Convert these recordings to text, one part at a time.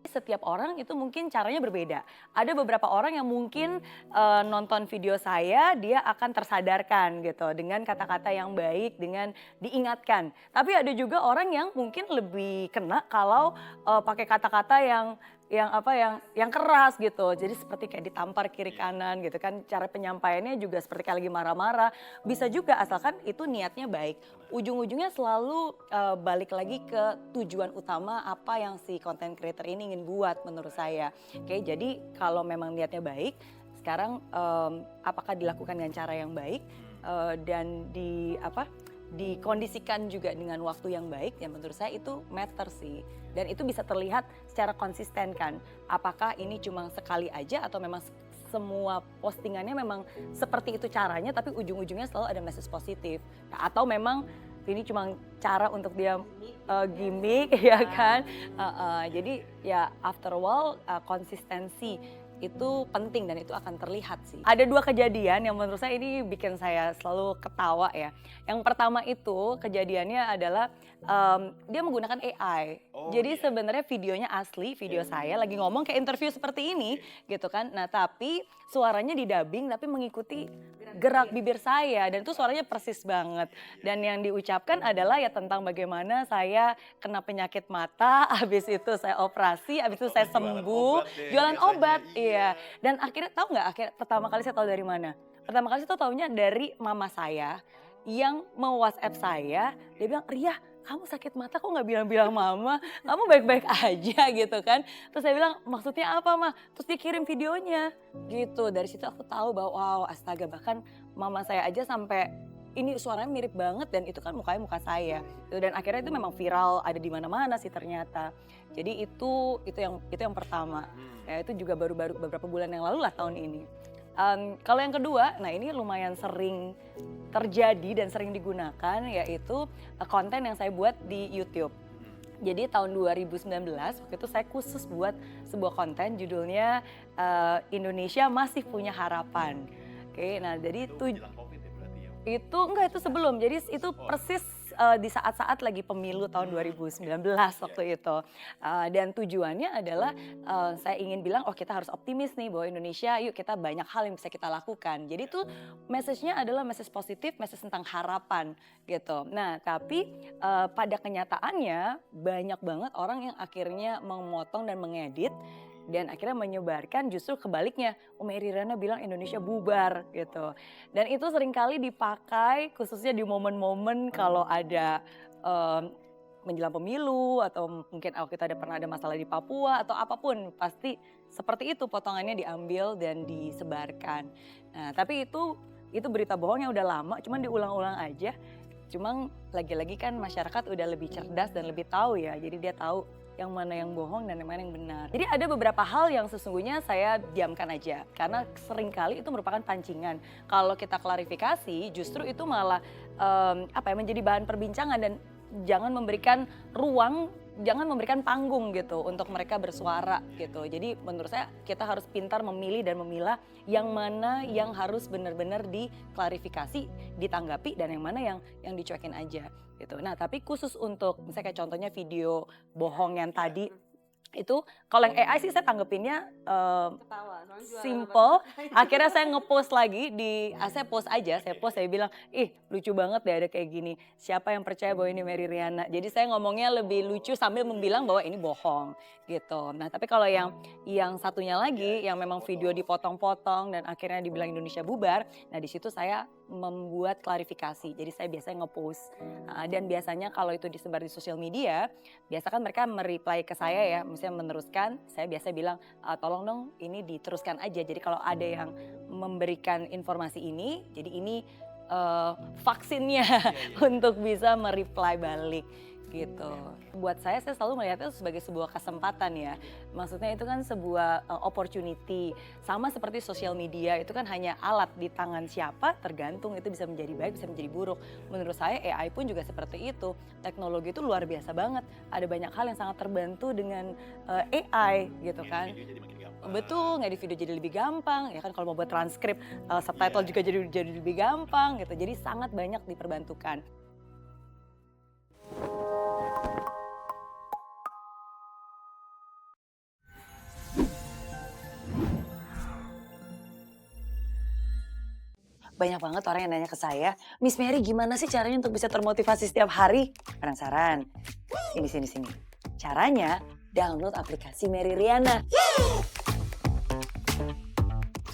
Setiap orang itu mungkin caranya berbeda. Ada beberapa orang yang mungkin nonton video saya, dia akan tersadarkan gitu dengan kata-kata yang baik, dengan diingatkan. Tapi ada juga orang yang mungkin lebih kena kalau pakai kata-kata yang keras gitu. Jadi seperti kayak ditampar kiri kanan gitu kan. Cara penyampaiannya juga seperti kayak lagi marah-marah. Bisa juga asalkan itu niatnya baik. Ujung-ujungnya selalu balik lagi ke tujuan utama apa yang si content creator ini ingin buat menurut saya. Oke, jadi kalau memang niatnya baik, sekarang apakah dilakukan dengan cara yang baik dan dikondisikan juga dengan waktu yang baik, ya menurut saya itu matter sih. Dan itu bisa terlihat secara konsisten kan. Apakah ini cuma sekali aja atau memang semua postingannya memang seperti itu caranya tapi ujung-ujungnya selalu ada message positif. Nah, atau memang ini cuma cara untuk dia gimmick ya kan. Jadi ya after a while konsistensi itu penting dan itu akan terlihat sih. Ada 2 kejadian yang menurut saya ini bikin saya selalu ketawa ya. Yang pertama itu kejadiannya adalah dia menggunakan AI. Jadi sebenarnya videonya asli, video saya lagi ngomong kayak interview seperti ini gitu kan. Nah tapi suaranya didubbing tapi mengikuti gerak bibir saya dan itu suaranya persis banget. Dan yang diucapkan adalah ya tentang bagaimana saya kena penyakit mata, habis itu saya operasi, habis itu saya sembuh, jualan obat. Iya, dan akhirnya tahu nggak pertama kali saya tahu dari mana? Pertama kali saya taunya dari mama saya yang me-WhatsApp saya, dia bilang, "Ria, kamu sakit mata kok nggak bilang-bilang mama, kamu baik-baik aja," gitu kan. Terus saya bilang, "Maksudnya apa, Ma?" Terus dia kirim videonya gitu. Dari situ aku tahu bahwa wow, astaga, bahkan mama saya aja sampai ini suaranya mirip banget dan itu kan mukanya muka saya. Dan akhirnya itu memang viral, ada di mana-mana sih ternyata. Jadi itu yang pertama. Ya itu juga baru-baru beberapa bulan yang lalu lah tahun ini. Kalau yang kedua, nah ini lumayan sering terjadi dan sering digunakan yaitu konten yang saya buat di YouTube. Jadi tahun 2019 waktu itu saya khusus buat sebuah konten judulnya Indonesia Masih Punya Harapan. Oke, nah jadi itu enggak, itu sebelum. Jadi itu persis di saat-saat lagi pemilu tahun 2019 waktu itu. Dan tujuannya adalah saya ingin bilang, oh kita harus optimis nih bahwa Indonesia yuk kita banyak hal yang bisa kita lakukan. Jadi tuh message-nya adalah message positif, message tentang harapan gitu. Nah tapi pada kenyataannya banyak banget orang yang akhirnya memotong dan mengedit dan akhirnya menyebarkan justru kebaliknya, Mary Riana bilang Indonesia bubar gitu. Dan itu seringkali dipakai khususnya di momen-momen kalau ada menjelang pemilu atau mungkin kita pernah ada masalah di Papua atau apapun, pasti seperti itu potongannya diambil dan disebarkan. Nah tapi itu berita bohong yang udah lama, cuman diulang-ulang aja. Cuman lagi-lagi kan masyarakat udah lebih cerdas dan lebih tahu ya, jadi dia tahu yang mana yang bohong dan yang mana yang benar. Jadi ada beberapa hal yang sesungguhnya saya diamkan aja karena seringkali itu merupakan pancingan. Kalau kita klarifikasi justru itu malah menjadi bahan perbincangan dan jangan memberikan ruang, jangan memberikan panggung gitu untuk mereka bersuara gitu. Jadi menurut saya kita harus pintar memilih dan memilah yang mana yang harus benar-benar diklarifikasi, ditanggapi dan yang mana yang dicuekin aja gitu. Nah tapi khusus untuk misalnya kayak contohnya video bohong yang tadi itu kalau yang AI sih saya tanggepinnya simple. Akhirnya saya ngepost lagi saya post saya bilang, ih lucu banget deh ada kayak gini. Siapa yang percaya bahwa ini Mary Riana? Jadi saya ngomongnya lebih lucu sambil membilang bahwa ini bohong gitu. Nah tapi kalau yang satunya lagi yang memang video dipotong-potong dan akhirnya dibilang Indonesia bubar, nah di situ saya membuat klarifikasi. Jadi saya biasanya ngepost dan biasanya kalau itu disebar di sosial media, biasa kan mereka mereply ke saya ya, misalnya meneruskan, saya biasa bilang tolong dong ini diteruskan aja. Jadi kalau ada yang memberikan informasi ini, jadi ini vaksinnya untuk bisa mereply balik gitu. Buat saya selalu melihatnya sebagai sebuah kesempatan ya. Maksudnya itu kan sebuah opportunity. Sama seperti sosial media itu kan hanya alat di tangan siapa tergantung itu bisa menjadi baik bisa menjadi buruk. Menurut saya AI pun juga seperti itu. Teknologi itu luar biasa banget. Ada banyak hal yang sangat terbantu dengan AI gitu kan. Betul, ngedit video jadi lebih gampang ya kan, kalau mau buat transkrip subtitle juga jadi lebih gampang gitu. Jadi sangat banyak diperbantukan. Banyak banget orang yang nanya ke saya, Miss Mary gimana sih caranya untuk bisa termotivasi setiap hari? Penasaran? Sini. Caranya download aplikasi Mary Riana.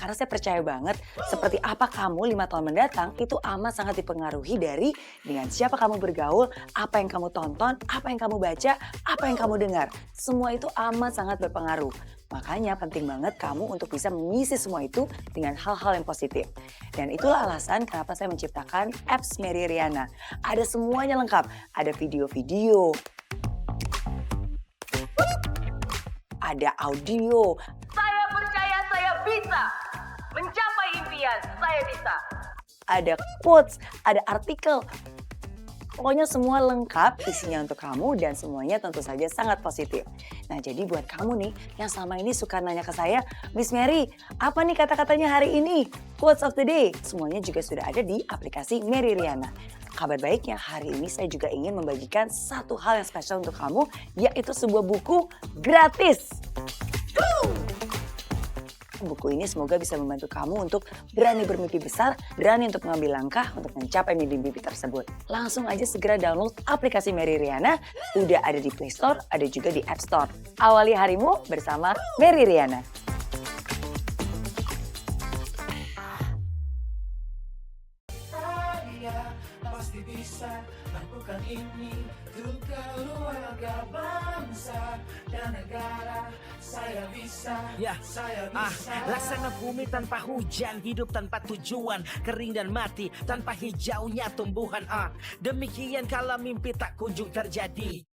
Karena saya percaya banget seperti apa kamu 5 tahun mendatang itu amat sangat dipengaruhi dari dengan siapa kamu bergaul, apa yang kamu tonton, apa yang kamu baca, apa yang kamu dengar. Semua itu amat sangat berpengaruh. Makanya penting banget kamu untuk bisa mengisi semua itu dengan hal-hal yang positif. Dan itulah alasan kenapa saya menciptakan apps Mary Riana. Ada semuanya lengkap, ada video-video, ada audio. Saya percaya saya bisa mencapai impian, saya bisa. Ada quotes, ada artikel. Pokoknya semua lengkap isinya untuk kamu dan semuanya tentu saja sangat positif. Nah jadi buat kamu nih yang selama ini suka nanya ke saya, Miss Mary, apa nih kata-katanya hari ini? Quotes of the day. Semuanya juga sudah ada di aplikasi Mary Riana. Kabar baiknya hari ini saya juga ingin membagikan satu hal yang spesial untuk kamu, yaitu sebuah buku gratis. Buku ini semoga bisa membantu kamu untuk berani bermimpi besar, berani untuk mengambil langkah untuk mencapai mimpi-mimpi tersebut. Langsung aja segera download aplikasi Mary Riana, udah ada di Play Store, ada juga di App Store. Awali harimu bersama Mary Riana. Saya pasti bisa lakukan ini untuk keluarga, bangsa dan negara. Saya bisa, saya bisa. Laksana bumi tanpa hujan, hidup tanpa tujuan, kering dan mati tanpa hijaunya tumbuhan. Demikian kalau mimpi tak kunjung terjadi.